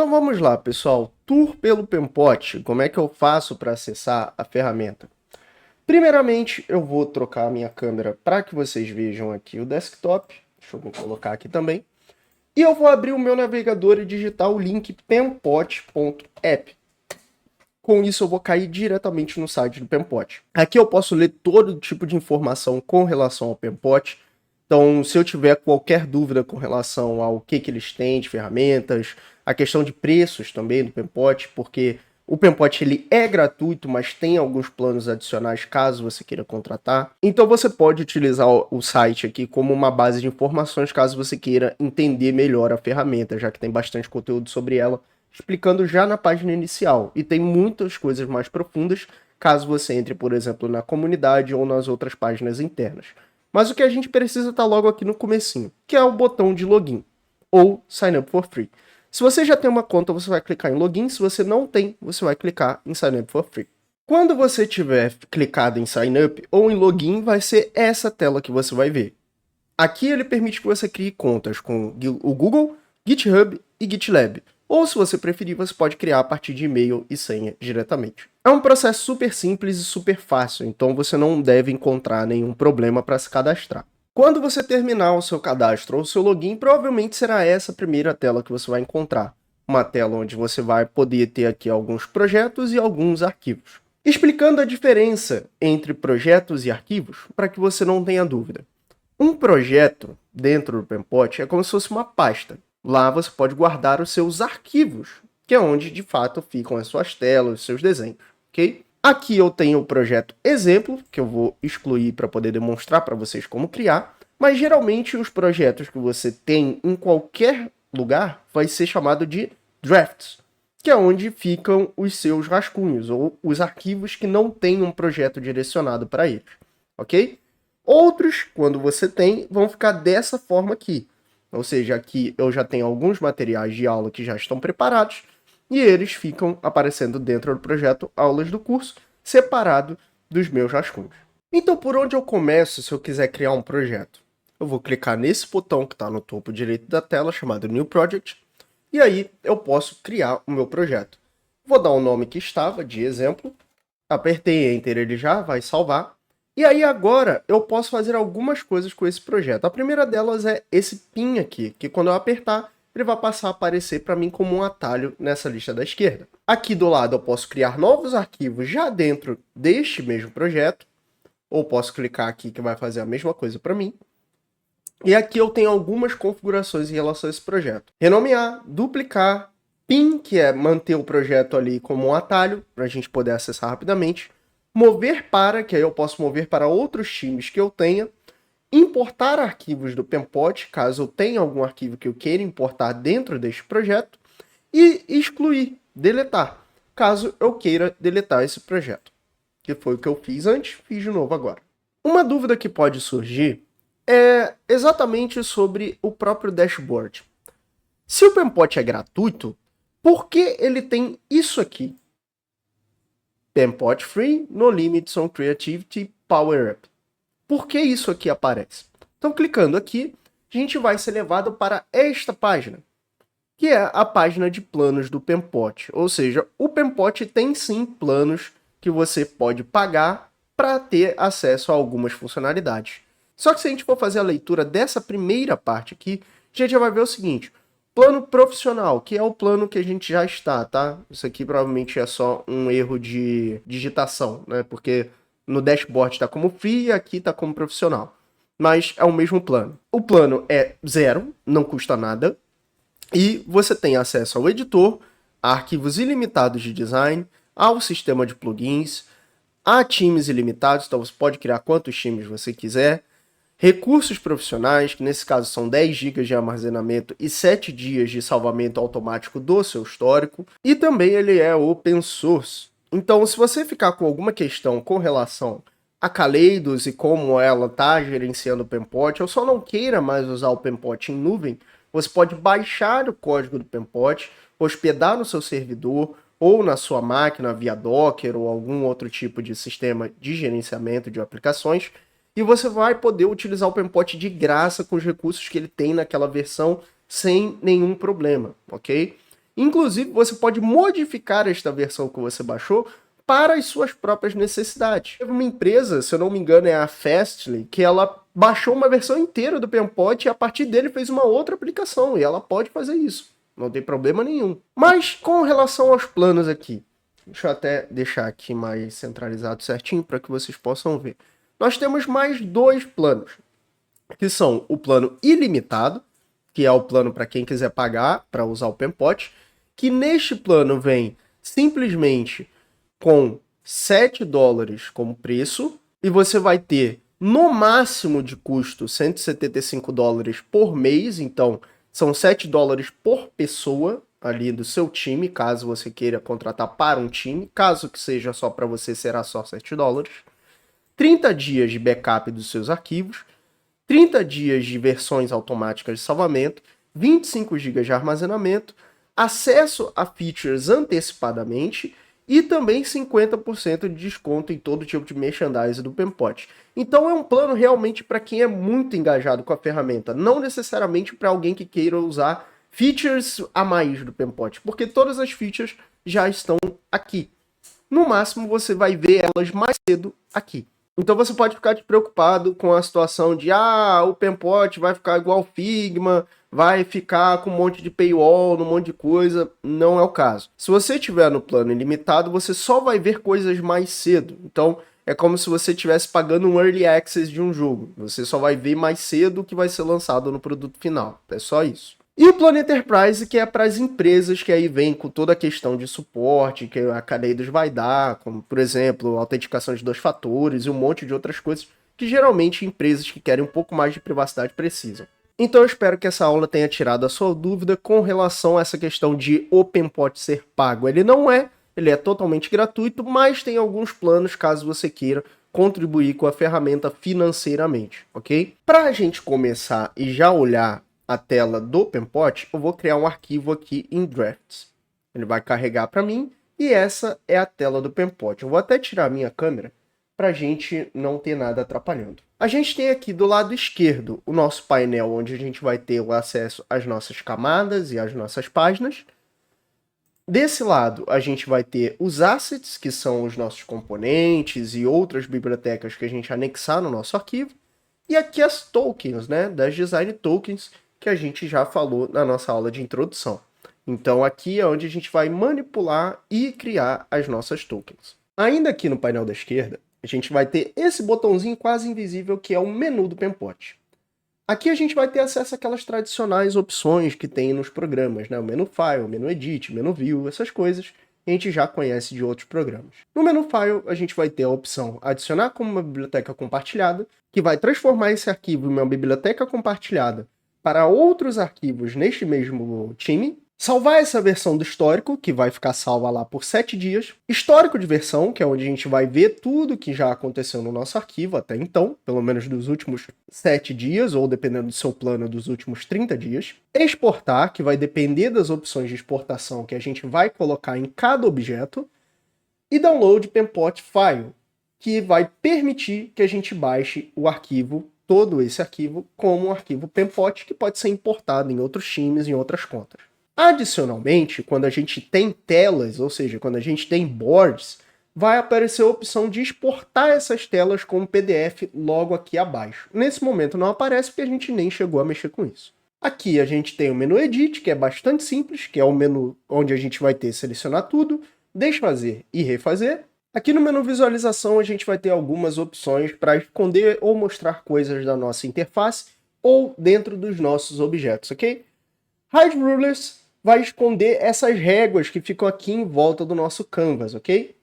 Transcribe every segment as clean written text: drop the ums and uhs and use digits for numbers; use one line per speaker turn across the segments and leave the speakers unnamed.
Então vamos lá, pessoal. Tour pelo Pempot. Como é que eu faço para acessar a ferramenta? Primeiramente, eu vou trocar a minha câmera para que vocês vejam aqui o desktop. Deixa eu colocar aqui também. E eu vou abrir o meu navegador e digitar o link pempot.app. Com isso, eu vou cair diretamente no site do Pempot. Aqui eu posso ler todo tipo de informação com relação ao Pempot. Então, se eu tiver qualquer dúvida com relação ao que eles têm de ferramentas, a questão de preços também do Pempot, porque o Pempot ele é gratuito, mas tem alguns planos adicionais caso você queira contratar. Então você pode utilizar o site aqui como uma base de informações caso você queira entender melhor a ferramenta, já que tem bastante conteúdo sobre ela, explicando já na página inicial. E tem muitas coisas mais profundas caso você entre, por exemplo, na comunidade ou nas outras páginas internas. Mas o que a gente precisa tá logo aqui no comecinho, que é o botão de login, ou Sign Up for Free. Se você já tem uma conta, você vai clicar em login. Se você não tem, você vai clicar em Sign Up for Free. Quando você tiver clicado em Sign Up ou em login, vai ser essa tela que você vai ver. Aqui ele permite que você crie contas com o Google, GitHub e GitLab. Ou se você preferir, você pode criar a partir de e-mail e senha diretamente. É um processo super simples e super fácil, então você não deve encontrar nenhum problema para se cadastrar. Quando você terminar o seu cadastro ou o seu login, provavelmente será essa primeira tela que você vai encontrar. Uma tela onde você vai poder ter aqui alguns projetos e alguns arquivos. Explicando a diferença entre projetos e arquivos, para que você não tenha dúvida. Um projeto dentro do Pempot é como se fosse uma pasta. Lá você pode guardar os seus arquivos, que é onde de fato ficam as suas telas, os seus desenhos, ok? Aqui eu tenho o projeto exemplo, que eu vou excluir para poder demonstrar para vocês como criar, mas geralmente os projetos que você tem em qualquer lugar vai ser chamado de drafts, que é onde ficam os seus rascunhos, ou os arquivos que não têm um projeto direcionado para eles, ok? Outros, quando você tem, vão ficar dessa forma aqui. Ou seja, aqui eu já tenho alguns materiais de aula que já estão preparados e eles ficam aparecendo dentro do projeto Aulas do Curso, separado dos meus rascunhos. Então, por onde eu começo se eu quiser criar um projeto? Eu vou clicar nesse botão que está no topo direito da tela, chamado New Project, e aí eu posso criar o meu projeto. Vou dar um nome que estava, de exemplo, apertei Enter, ele já vai salvar. E aí agora eu posso fazer algumas coisas com esse projeto. A primeira delas é esse pin aqui, que quando eu apertar, ele vai passar a aparecer para mim como um atalho nessa lista da esquerda. Aqui do lado eu posso criar novos arquivos já dentro deste mesmo projeto, ou posso clicar aqui que vai fazer a mesma coisa para mim. E aqui eu tenho algumas configurações em relação a esse projeto. Renomear, duplicar, pin, que é manter o projeto ali como um atalho, para a gente poder acessar rapidamente. Mover para, que aí eu posso mover para outros times que eu tenha. Importar arquivos do Pempot, caso eu tenha algum arquivo que eu queira importar dentro deste projeto. E excluir, deletar, caso eu queira deletar esse projeto. Que foi o que eu fiz antes, fiz de novo agora. Uma dúvida que pode surgir é exatamente sobre o próprio dashboard. Se o Pempot é gratuito, por que ele tem isso aqui? Pempot Free, No Limits on Creativity, Power Up. Por que isso aqui aparece? Então, clicando aqui, a gente vai ser levado para esta página, que é a página de planos do Pempot. Ou seja, o Pempot tem sim planos que você pode pagar para ter acesso a algumas funcionalidades. Só que se a gente for fazer a leitura dessa primeira parte aqui, a gente já vai ver o seguinte: plano profissional, que é o plano que a gente já está, tá? Isso aqui provavelmente é só um erro de digitação, né? Porque no dashboard está como free e aqui está como profissional. Mas é o mesmo plano. O plano é 0, não custa nada. E você tem acesso ao editor, a arquivos ilimitados de design, ao sistema de plugins, a times ilimitados, então você pode criar quantos times você quiser. Recursos profissionais, que nesse caso são 10 GB de armazenamento e 7 dias de salvamento automático do seu histórico. E também ele é open source. Então, se você ficar com alguma questão com relação a Kaleidos e como ela está gerenciando o Pempot, ou só não queira mais usar o Pempot em nuvem, você pode baixar o código do Pempot, hospedar no seu servidor ou na sua máquina via Docker ou algum outro tipo de sistema de gerenciamento de aplicações, e você vai poder utilizar o Pempot de graça com os recursos que ele tem naquela versão sem nenhum problema, ok? Inclusive, você pode modificar esta versão que você baixou para as suas próprias necessidades. Teve uma empresa, se eu não me engano é a Fastly, que ela baixou uma versão inteira do Penpot e a partir dele fez uma outra aplicação, e ela pode fazer isso, não tem problema nenhum. Mas com relação aos planos aqui, deixa eu até deixar aqui mais centralizado certinho para que vocês possam ver. Nós temos mais dois planos, que são o plano ilimitado, que é o plano para quem quiser pagar para usar o Penpot, que neste plano vem simplesmente com $7 como preço, e você vai ter no máximo de custo $175 por mês, então são $7 por pessoa ali do seu time, caso você queira contratar para um time, caso que seja só para você será só $7. 30 dias de backup dos seus arquivos, 30 dias de versões automáticas de salvamento, 25 GB de armazenamento, acesso a features antecipadamente e também 50% de desconto em todo tipo de merchandise do Penpot. Então é um plano realmente para quem é muito engajado com a ferramenta, não necessariamente para alguém que queira usar features a mais do Penpot, porque todas as features já estão aqui. No máximo você vai ver elas mais cedo aqui. Então você pode ficar despreocupado com a situação de o Penpot vai ficar igual o Figma, vai ficar com um monte de paywall, um monte de coisa. Não é o caso. Se você estiver no plano ilimitado, você só vai ver coisas mais cedo. Então é como se você estivesse pagando um early access de um jogo. Você só vai ver mais cedo o que vai ser lançado no produto final. É só isso. E o plano Enterprise, que é para as empresas que aí vem com toda a questão de suporte que a Caneidos vai dar, como, por exemplo, autenticação de 2 fatores e um monte de outras coisas que geralmente empresas que querem um pouco mais de privacidade precisam. Então eu espero que essa aula tenha tirado a sua dúvida com relação a essa questão de o Penpot ser pago. Ele não é, ele é totalmente gratuito, mas tem alguns planos caso você queira contribuir com a ferramenta financeiramente, ok? Para a gente começar e já olhar a tela do Penpot, eu vou criar um arquivo aqui em Drafts. Ele vai carregar para mim e essa é a tela do Penpot. Eu vou até tirar a minha câmera para a gente não ter nada atrapalhando. A gente tem aqui do lado esquerdo o nosso painel onde a gente vai ter o acesso às nossas camadas e às nossas páginas. Desse lado a gente vai ter os assets, que são os nossos componentes e outras bibliotecas que a gente anexar no nosso arquivo. E aqui as tokens, né, das design tokens, que a gente já falou na nossa aula de introdução. Então aqui é onde a gente vai manipular e criar as nossas tokens. Ainda aqui no painel da esquerda, a gente vai ter esse botãozinho quase invisível que é o menu do Penpot. Aqui a gente vai ter acesso àquelas tradicionais opções que tem nos programas, né? O menu File, o menu Edit, o menu View, essas coisas que a gente já conhece de outros programas. No menu File, a gente vai ter a opção Adicionar como uma biblioteca compartilhada, que vai transformar esse arquivo em uma biblioteca compartilhada para outros arquivos neste mesmo time. Salvar essa versão do histórico, que vai ficar salva lá por 7 dias. Histórico de versão, que é onde a gente vai ver tudo que já aconteceu no nosso arquivo até então, pelo menos dos últimos 7 dias, ou dependendo do seu plano, dos últimos 30 dias. Exportar, que vai depender das opções de exportação que a gente vai colocar em cada objeto. E Download Penpot File, que vai permitir que a gente baixe o arquivo, todo esse arquivo, como um arquivo Penpot, que pode ser importado em outros times, em outras contas. Adicionalmente, quando a gente tem telas, ou seja, quando a gente tem boards, vai aparecer a opção de exportar essas telas como PDF logo aqui abaixo. Nesse momento não aparece porque a gente nem chegou a mexer com isso. Aqui a gente tem o menu Edit, que é bastante simples, que é o menu onde a gente vai ter selecionar tudo, desfazer e refazer. Aqui no menu Visualização a gente vai ter algumas opções para esconder ou mostrar coisas da nossa interface ou dentro dos nossos objetos, ok? Hide Rulers vai esconder essas réguas que ficam aqui em volta do nosso canvas, ok?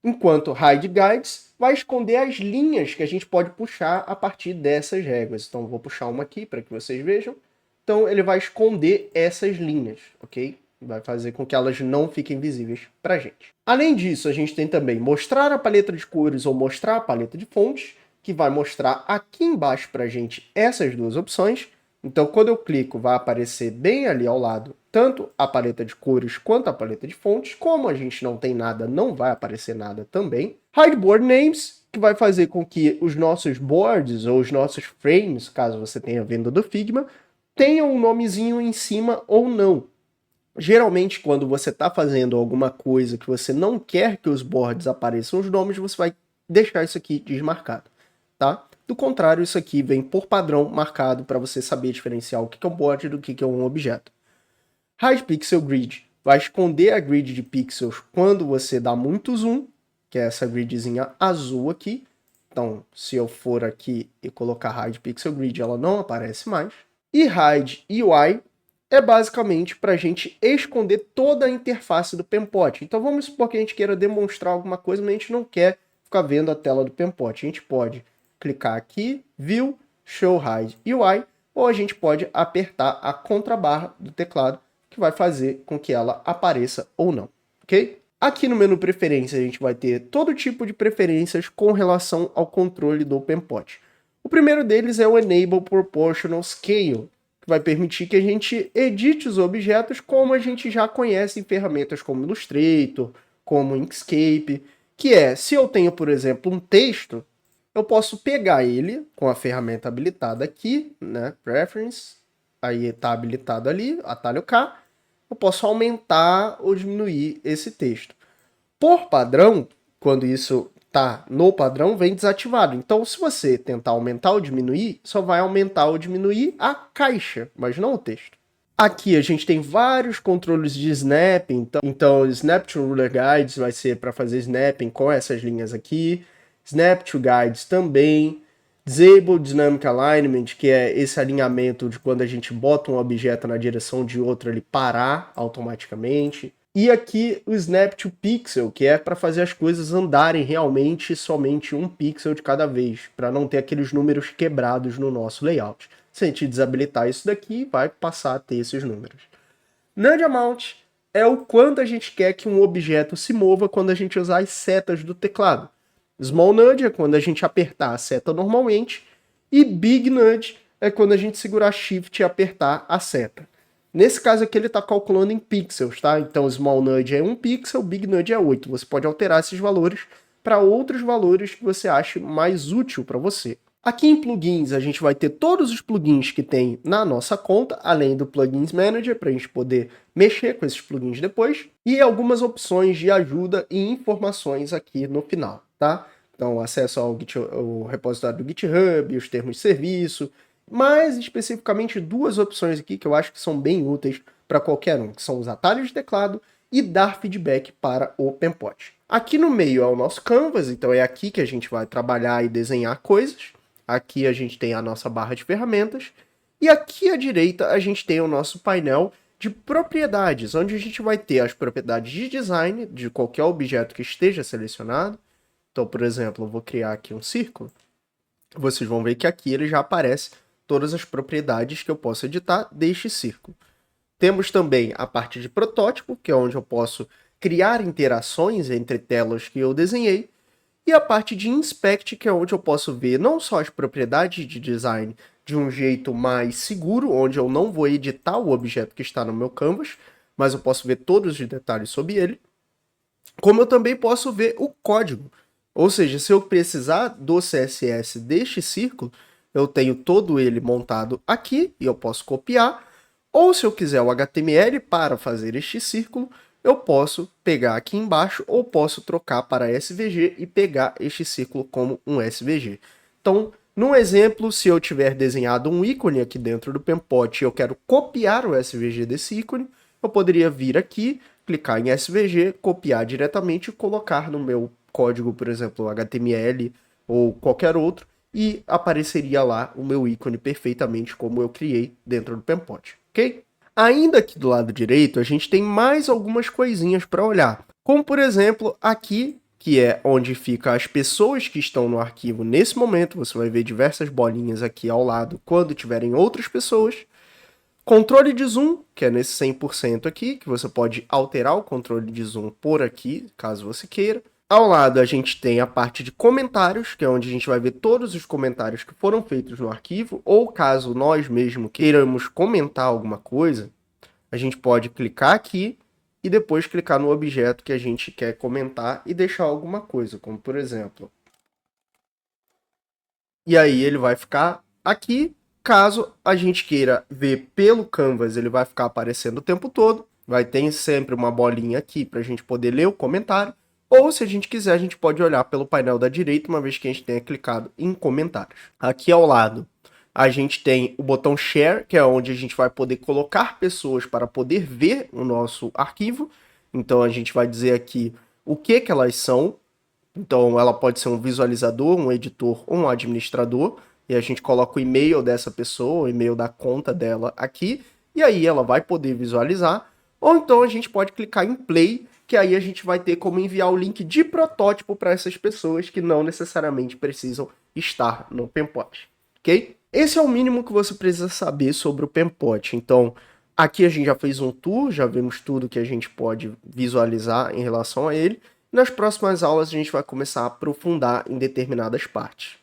Enquanto Hide Guides vai esconder as linhas que a gente pode puxar a partir dessas réguas. Então, vou puxar uma aqui para que vocês vejam. Então, ele vai esconder essas linhas, ok? Vai fazer com que elas não fiquem visíveis para a gente. Além disso, a gente tem também mostrar a paleta de cores ou mostrar a paleta de fontes, que vai mostrar aqui embaixo para a gente essas duas opções. Então, quando eu clico, vai aparecer bem ali ao lado tanto a paleta de cores quanto a paleta de fontes. Como a gente não tem nada, não vai aparecer nada também. Hide Board Names, que vai fazer com que os nossos boards ou os nossos frames, caso você tenha venda do Figma, tenham um nomezinho em cima ou não. Geralmente, quando você está fazendo alguma coisa que você não quer que os boards apareçam os nomes, você vai deixar isso aqui desmarcado, tá? Do contrário, isso aqui vem por padrão marcado para você saber diferenciar o que é um board do que é um objeto. Hide Pixel Grid vai esconder a grid de pixels quando você dá muito zoom, que é essa gridzinha azul aqui. Então, se eu for aqui e colocar Hide Pixel Grid, ela não aparece mais. E Hide UI é basicamente para a gente esconder toda a interface do Pempot. Então vamos supor que a gente queira demonstrar alguma coisa, mas a gente não quer ficar vendo a tela do Pempot. A gente pode clicar aqui, View, Show Hide UI, ou a gente pode apertar a contrabarra do teclado, que vai fazer com que ela apareça ou não, ok? Aqui no menu preferências a gente vai ter todo tipo de preferências com relação ao controle do Pempot. O primeiro deles é o Enable Proportional Scale, que vai permitir que a gente edite os objetos como a gente já conhece em ferramentas como Illustrator, como Inkscape, que é, se eu tenho, por exemplo, um texto, eu posso pegar ele com a ferramenta habilitada aqui, né, Preference, aí está habilitado ali, atalho K, eu posso aumentar ou diminuir esse texto. Por padrão, quando isso está no padrão, vem desativado. Então, se você tentar aumentar ou diminuir, só vai aumentar ou diminuir a caixa, mas não o texto. Aqui a gente tem vários controles de snapping. Então Snap to Ruler Guides vai ser para fazer snapping com essas linhas aqui. Snap to Guides também. Disable Dynamic Alignment, que é esse alinhamento de quando a gente bota um objeto na direção de outro, ele parar automaticamente. E aqui o Snap to Pixel, que é para fazer as coisas andarem realmente somente um pixel de cada vez, para não ter aqueles números quebrados no nosso layout. Se a gente desabilitar isso daqui, vai passar a ter esses números. Nudge Amount é o quanto a gente quer que um objeto se mova quando a gente usar as setas do teclado. Small Nudge é quando a gente apertar a seta normalmente, e Big Nudge é quando a gente segurar Shift e apertar a seta. Nesse caso aqui ele está calculando em pixels, tá? Então Small Nudge é 1 pixel, Big Nudge é 8. Você pode alterar esses valores para outros valores que você ache mais útil para você. Aqui em plugins a gente vai ter todos os plugins que tem na nossa conta, além do Plugins Manager, para a gente poder mexer com esses plugins depois, e algumas opções de ajuda e informações aqui no final, tá? Então acesso ao repositório do GitHub, os termos de serviço, mas especificamente duas opções aqui que eu acho que são bem úteis para qualquer um, que são os atalhos de teclado e dar feedback para o Pempot. Aqui no meio é o nosso Canvas, então é aqui que a gente vai trabalhar e desenhar coisas. Aqui a gente tem a nossa barra de ferramentas. E aqui à direita a gente tem o nosso painel de propriedades, onde a gente vai ter as propriedades de design de qualquer objeto que esteja selecionado. Então, por exemplo, eu vou criar aqui um círculo. Vocês vão ver que aqui ele já aparece todas as propriedades que eu posso editar deste círculo. Temos também a parte de protótipo, que é onde eu posso criar interações entre telas que eu desenhei, e a parte de Inspect, que é onde eu posso ver não só as propriedades de design de um jeito mais seguro, onde eu não vou editar o objeto que está no meu canvas, mas eu posso ver todos os detalhes sobre ele, como eu também posso ver o código. Ou seja, se eu precisar do CSS deste círculo, eu tenho todo ele montado aqui e eu posso copiar, ou se eu quiser o HTML para fazer este círculo, eu posso pegar aqui embaixo ou posso trocar para SVG e pegar este círculo como um SVG. Então, num exemplo, se eu tiver desenhado um ícone aqui dentro do Pempot e eu quero copiar o SVG desse ícone, eu poderia vir aqui, clicar em SVG, copiar diretamente e colocar no meu código, por exemplo, HTML ou qualquer outro, e apareceria lá o meu ícone perfeitamente como eu criei dentro do Pempot, ok? Ainda aqui do lado direito, a gente tem mais algumas coisinhas para olhar. Como, por exemplo, aqui, que é onde ficam as pessoas que estão no arquivo nesse momento. Você vai ver diversas bolinhas aqui ao lado quando tiverem outras pessoas. Controle de zoom, que é nesse 100% aqui, que você pode alterar o controle de zoom por aqui, caso você queira. Ao lado a gente tem a parte de comentários, que é onde a gente vai ver todos os comentários que foram feitos no arquivo, ou caso nós mesmos queiramos comentar alguma coisa, a gente pode clicar aqui e depois clicar no objeto que a gente quer comentar e deixar alguma coisa, como por exemplo. E aí ele vai ficar aqui. Caso a gente queira ver pelo Canvas, ele vai ficar aparecendo o tempo todo. vai ter sempre uma bolinha aqui para a gente poder ler o comentário, ou se a gente quiser, a gente pode olhar pelo painel da direita, uma vez que a gente tenha clicado em comentários. Aqui ao lado, a gente tem o botão Share, que é onde a gente vai poder colocar pessoas para poder ver o nosso arquivo. Então a gente vai dizer aqui o que elas são. Então ela pode ser um visualizador, um editor ou um administrador. E a gente coloca o e-mail dessa pessoa, o e-mail da conta dela aqui. E aí ela vai poder visualizar. Ou então a gente pode clicar em Play, que aí a gente vai ter como enviar o link de protótipo para essas pessoas que não necessariamente precisam estar no Pempot, ok? Esse é o mínimo que você precisa saber sobre o Pempot. Então, aqui a gente já fez um tour, já vimos tudo que a gente pode visualizar em relação a ele. Nas próximas aulas a gente vai começar a aprofundar em determinadas partes.